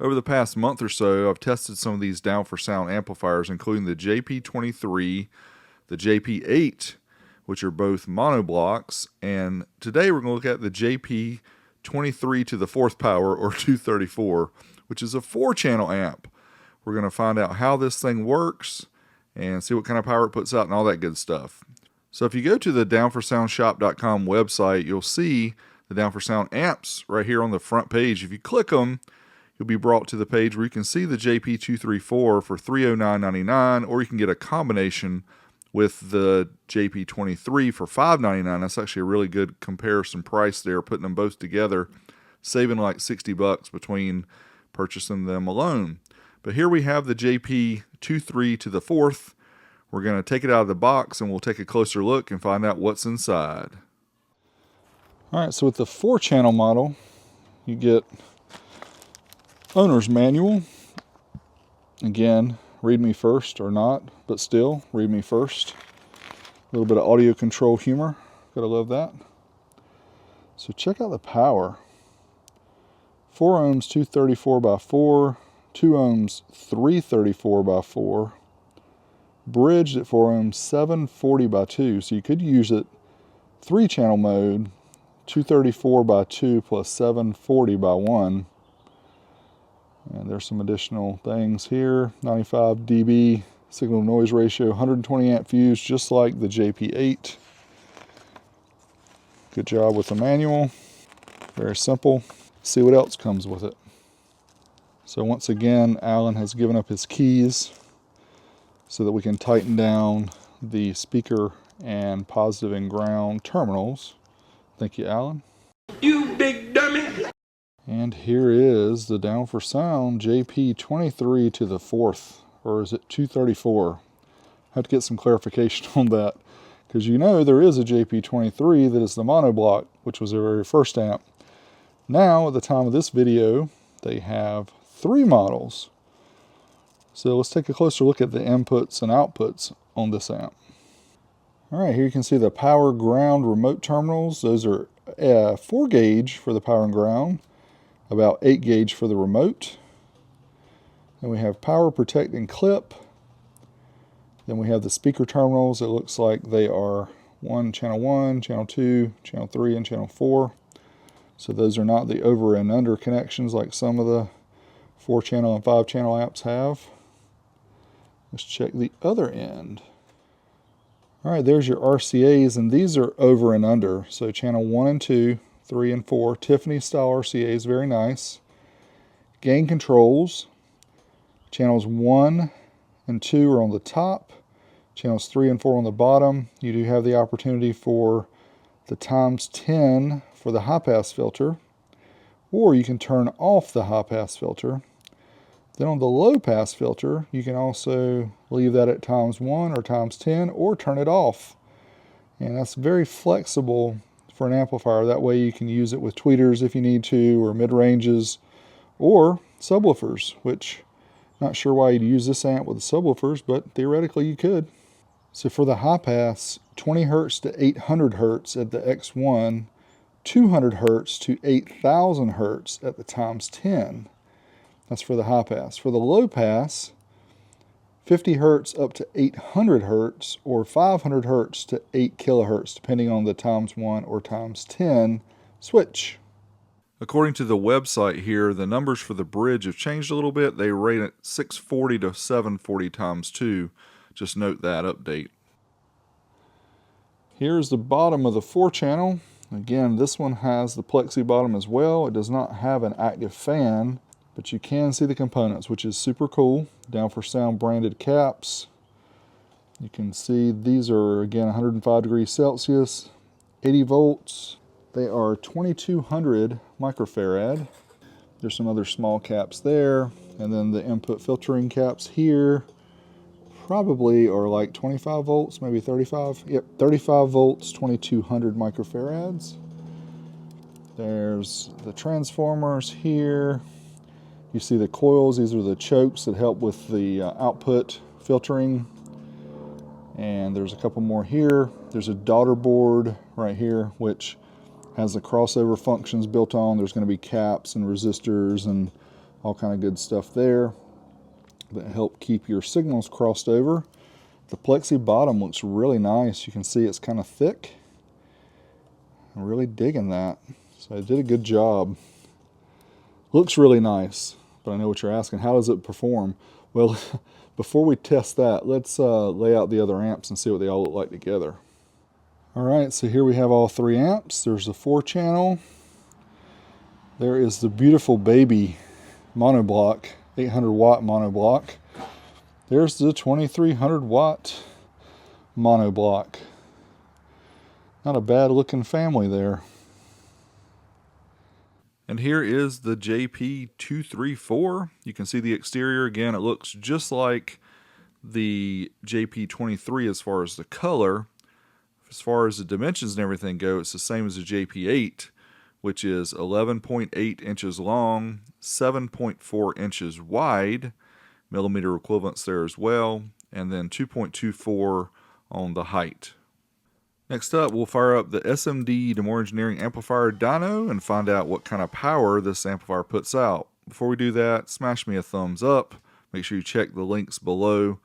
Over the past month or so, I've tested some of these Down4Sound amplifiers, including the JP23, the JP8, which are both monoblocks, and today we're going to look at the JP23 to the 4th power, or 234, which is a 4-channel amp. We're going to find out how this thing works and see what kind of power it puts out and all that good stuff. So if you go to the Down4SoundShop.com website, you'll see the Down4Sound amps right here on the front page. If you click them, you'll be brought to the page where you can see the JP234 for $309.99, or you can get a combination with the JP23 for $599. That's actually a really good comparison price there, putting them both together, saving like $60 between purchasing them alone. But here we have the JP23 to the 4th. We're going to take it out of the box and we'll take a closer look and find out what's inside. Alright, so with the 4-channel model, you get owner's manual. Again, read me first or not, but still, read me first. A little bit of audio control humor. Gotta love that. So check out the power. 4 ohms 234 by 4, 2 ohms 334 by 4, bridged at 4 ohms 740 by 2. So you could use it 3-channel mode, 234 by 2 plus 740 by 1. And there's some additional things here. 95 dB signal to noise ratio, 120 amp fuse, just like the JP8. Good job with the manual. Very simple. See what else comes with it. So once again, Alan has given up his keys so that we can tighten down the speaker and positive and ground terminals. Thank you, Alan. You big dummy! And here is the Down4Sound JP23 to the 4th, or is it 234? I have to get some clarification on that, because you know there is a JP23 that is the monoblock, which was their very first amp. Now, at the time of this video, they have 3 models. So let's take a closer look at the inputs and outputs on this amp. Alright, here you can see the power ground remote terminals. Those are 4 gauge for the power and ground, about 8 gauge for the remote. Then we have power protect and clip. Then we have the speaker terminals. It looks like they are channel 1, channel 2, channel 3, and channel 4. So those are not the over and under connections like some of the 4-channel and 5-channel amps have. Let's check the other end. Alright, there's your RCAs, and these are over and under. So channel 1 and 2, 3 and 4, Tiffany style RCAs, very nice. Gain controls. Channels 1 and 2 are on the top. Channels 3 and 4 on the bottom. You do have the opportunity for the ×10 for the high pass filter, or you can turn off the high pass filter. Then on the low pass filter, you can also leave that at ×1 or ×10, or turn it off. And that's very flexible for an amplifier. That way you can use it with tweeters if you need to, or mid-ranges, or subwoofers, which not sure why you'd use this amp with the subwoofers, but theoretically you could. So for the high pass, 20 Hz to 800 Hz at the X1, 200 Hz to 8000 Hz at the ×10. That's for the high pass. For the low pass, 50 Hz up to 800 Hz, or 500 Hz to 8 kHz, depending on the ×1 or ×10 switch. According to the website here, the numbers for the bridge have changed a little bit. They rate it 640 to 740 ×2. Just note that update. Here's the bottom of the 4-channel. Again, this one has the plexi bottom as well. It does not have an active fan, but you can see the components, which is super cool. Down4Sound branded caps. You can see these are, again, 105 degrees Celsius, 80 volts. They are 2200 microfarad. There's some other small caps there. And then the input filtering caps here probably are like 25 volts, maybe 35. Yep, 35 volts, 2200 microfarads. There's the transformers here. You see the coils. These are the chokes that help with the output filtering. And there's a couple more here. There's a daughter board right here, which has the crossover functions built on. There's going to be caps and resistors and all kind of good stuff there that help keep your signals crossed over. The plexi bottom looks really nice. You can see it's kind of thick. I'm really digging that. So I did a good job. Looks really nice, but I know what you're asking. How does it perform? Well, before we test that, let's lay out the other amps and see what they all look like together. All right, so here we have all 3 amps. There's the 4-channel. There is the beautiful baby monoblock, 800 watt monoblock. There's the 2300 watt monoblock. Not a bad looking family there. And here is the JP234. You can see the exterior again. It looks just like the JP23 as far as the color. As far as the dimensions and everything go, it's the same as the JP8, which is 11.8 inches long, 7.4 inches wide, millimeter equivalents there as well, and then 2.24 on the height. Next up, we'll fire up the SMD DeMoor Engineering Amplifier Dyno and find out what kind of power this amplifier puts out. Before we do that, smash me a thumbs up. Make sure you check the links below.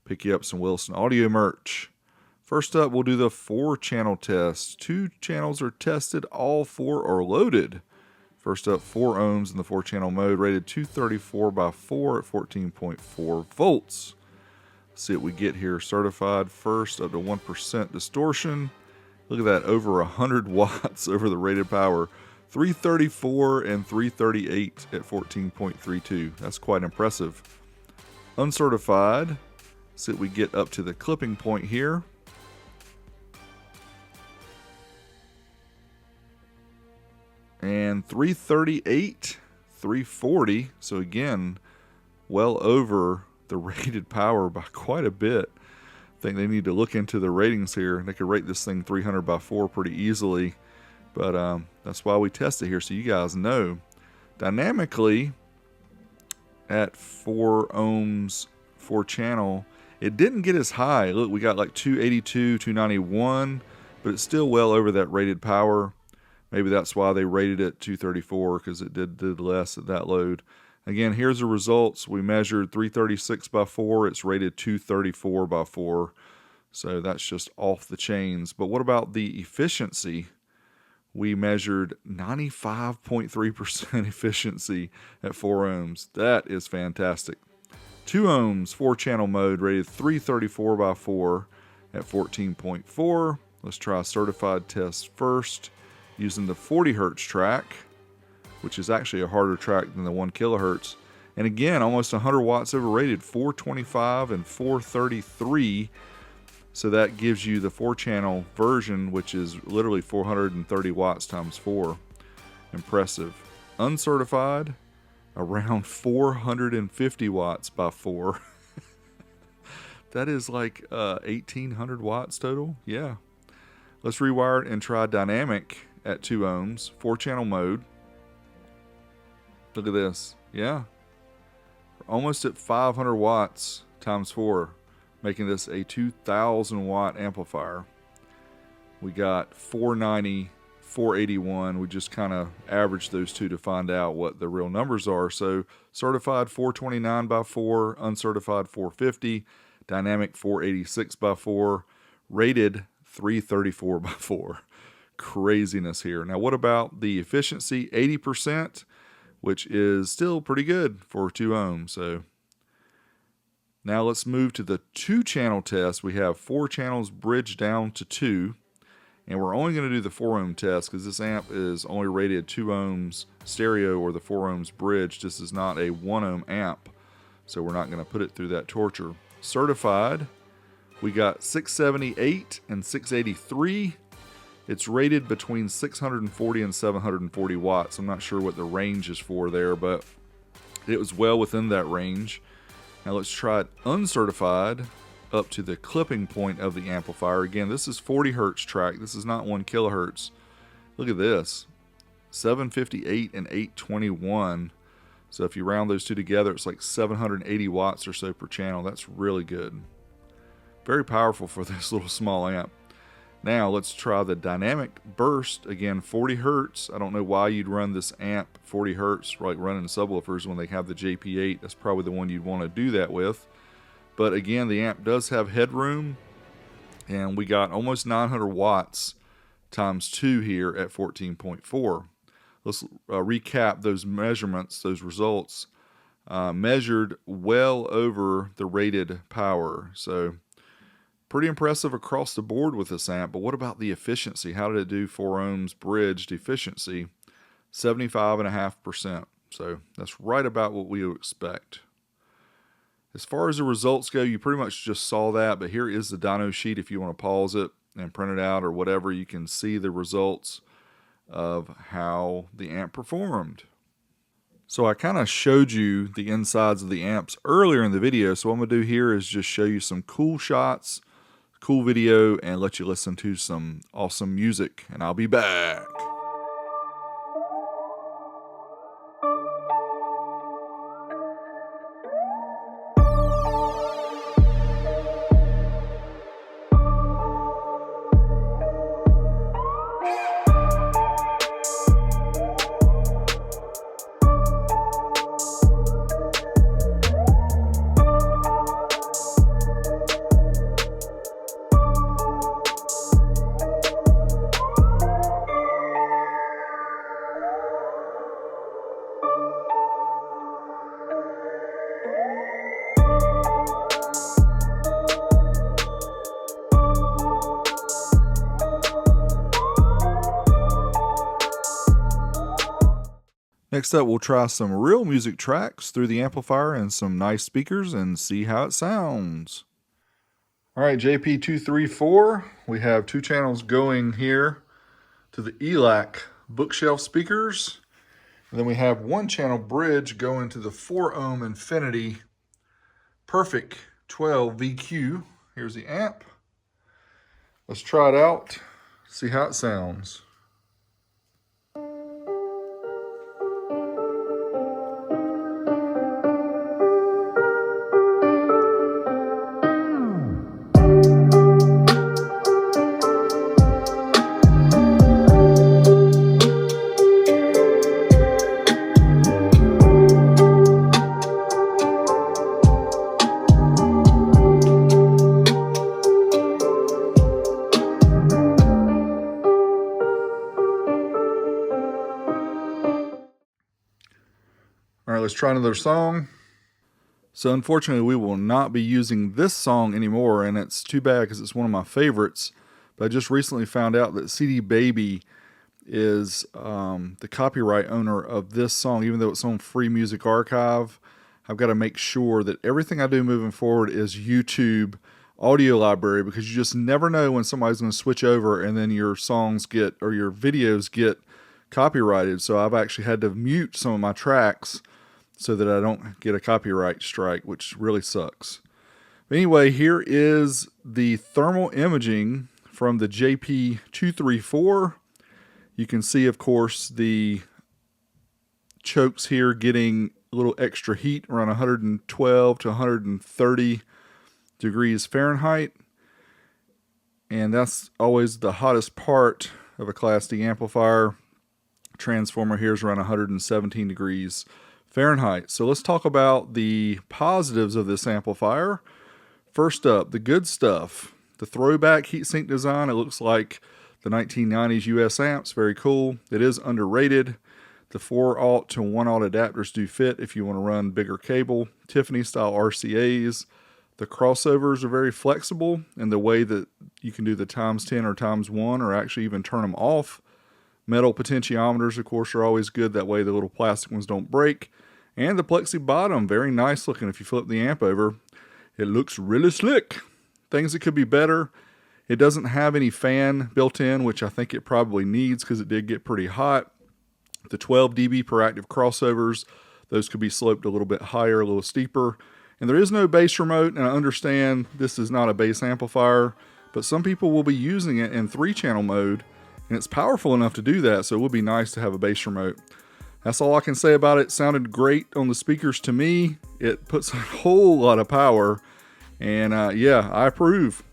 Pick you up some Wilson Audio merch. First up, we'll do the 4-channel test. 2 channels are tested, all 4 are loaded. First up, 4 ohms in the 4-channel mode, rated 234/4 at 14.4 volts. See what we get here. Certified first, up to 1% distortion. Look at that, over 100 watts over the rated power. 334 and 338 at 14.32. That's quite impressive. Uncertified. See what we get up to the clipping point here. And 338, 340. So again, well over the rated power by quite a bit. I think they need to look into the ratings here. They could rate this thing 300/4 pretty easily, but that's why we test it here, so you guys know. Dynamically, at 4 ohms, 4-channel, it didn't get as high. Look, we got like 282, 291, but it's still well over that rated power. Maybe that's why they rated it 234, because it did less at that load. Again, here's the results. We measured 336/4. It's rated 234/4. So that's just off the chains. But what about the efficiency? We measured 95.3% efficiency at 4 ohms. That is fantastic. 2 ohms, 4-channel mode, rated 334/4 at 14.4. Let's try a certified test first using the 40 hertz track, which is actually a harder track than the 1 kilohertz. And again, almost 100 watts overrated, 425 and 433. So that gives you the 4-channel version, which is literally 430 watts times 4. Impressive. Uncertified, around 450 watts by 4. That is like 1,800 watts total. Yeah. Let's rewire it and try dynamic at 2 ohms, 4-channel mode. Look at this. Yeah. We're almost at 500 watts times 4, making this a 2,000 watt amplifier. We got 490, 481. We just kind of averaged those two to find out what the real numbers are. So certified 429/4, uncertified 450, dynamic 486/4, rated 334/4. Craziness here. Now what about the efficiency? 80%. Which is still pretty good for 2 ohms. So now let's move to the 2-channel test. We have 4 channels bridged down to 2, and we're only going to do the 4 ohm test because this amp is only rated 2 ohms stereo or the 4 ohms bridge. This is not a 1 ohm amp, so we're not going to put it through that torture. Certified, we got 678 and 683. It's rated between 640 and 740 watts. I'm not sure what the range is for there, but it was well within that range. Now let's try it uncertified up to the clipping point of the amplifier. Again, this is 40 hertz track. This is not 1 kilohertz. Look at this. 758 and 821. So if you round those two together, it's like 780 watts or so per channel. That's really good. Very powerful for this little small amp. Now let's try the dynamic burst. Again, 40 hertz. I don't know why you'd run this amp 40 hertz like running subwoofers when they have the JP8. That's probably the one you'd want to do that with. But again, the amp does have headroom, and we got almost 900 watts times 2 here at 14.4. Let's recap those measurements, those results. Measured well over the rated power. So pretty impressive across the board with this amp. But what about the efficiency? How did it do 4 ohms bridged efficiency? 75.5%. So that's right about what we would expect. As far as the results go, you pretty much just saw that, but here is the dyno sheet. If you want to pause it and print it out or whatever, you can see the results of how the amp performed. So I kind of showed you the insides of the amps earlier in the video, so what I'm going to do here is just show you some cool shots, cool video, and let you listen to some awesome music, and I'll be back. Next up, we'll try some real music tracks through the amplifier and some nice speakers and see how it sounds. All right, JP234, we have 2 channels going here to the ELAC bookshelf speakers. And then we have 1 channel bridge going to the 4 ohm Infinity Perfect 12 VQ. Here's the amp. Let's try it out, see how it sounds. All right, let's try another song. So unfortunately, we will not be using this song anymore, and it's too bad because it's one of my favorites. But I just recently found out that CD Baby is the copyright owner of this song, even though it's on Free Music Archive. I've got to make sure that everything I do moving forward is YouTube audio library, because you just never know when somebody's going to switch over and then your songs get, or your videos get copyrighted. So I've actually had to mute some of my tracks so that I don't get a copyright strike, which really sucks. But anyway, here is the thermal imaging from the JP234. You can see, of course, the chokes here getting a little extra heat, around 112 to 130 degrees Fahrenheit. And that's always the hottest part of a Class D amplifier. Transformer here is around 117 degrees Fahrenheit. So let's talk about the positives of this amplifier. First up, the good stuff. The throwback heatsink design. It looks like the 1990s US amps. Very cool. It is underrated. The 4 aught to 1 aught adapters do fit if you want to run bigger cable. Tiffany style RCAs. The crossovers are very flexible in the way that you can do the ×10 or ×1, or actually even turn them off. Metal potentiometers, of course, are always good. That way the little plastic ones don't break. And the plexi bottom, very nice looking. If you flip the amp over, it looks really slick. Things that could be better. It doesn't have any fan built in, which I think it probably needs because it did get pretty hot. The 12 dB per active crossovers, those could be sloped a little bit higher, a little steeper. And there is no bass remote, and I understand this is not a bass amplifier, but some people will be using it in 3-channel mode, and it's powerful enough to do that, so it would be nice to have a bass remote. That's all I can say about it. It sounded great on the speakers to me. It puts a whole lot of power, and yeah, I approve.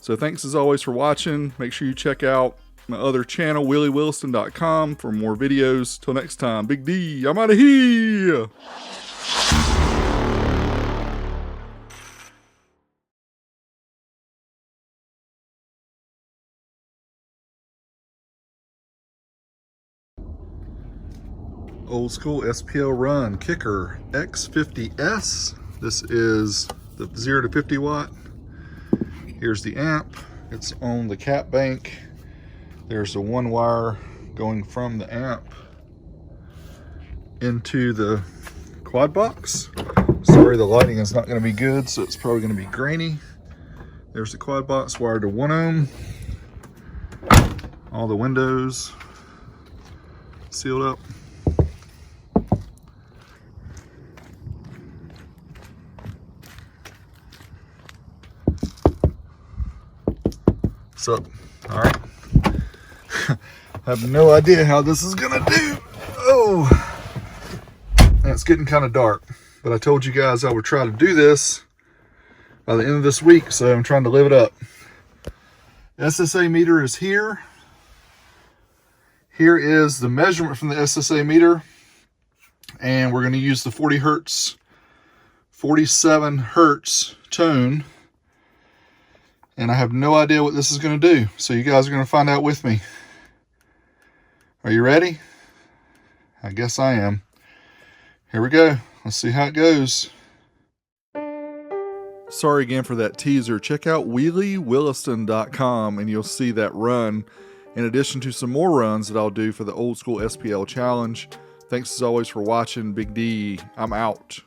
So thanks as always for watching. Make sure you check out my other channel, WillieWilliston.com, for more videos. Till next time, Big D, I'm out of here. Old School SPL run kicker X50S. This is the 0 to 50 watt. Here's the amp. It's on the cap bank. There's the one wire going from the amp into the quad box. Sorry, the lighting is not going to be good, so it's probably going to be grainy. There's the quad box wired to 1 ohm. All the windows sealed up. What's up? All right. I have no idea how this is gonna do. Oh, and it's getting kind of dark, but I told you guys I would try to do this by the end of this week, so I'm trying to live it up. SSA meter is here. Here is the measurement from the SSA meter, and we're going to use the 40 hertz, 47 hertz tone. And I have no idea what this is going to do. So you guys are going to find out with me. Are you ready? I guess I am. Here we go. Let's see how it goes. Sorry again for that teaser. Check out WillieWilliston.com and you'll see that run, in addition to some more runs that I'll do for the Old School SPL Challenge. Thanks as always for watching. Big D, I'm out.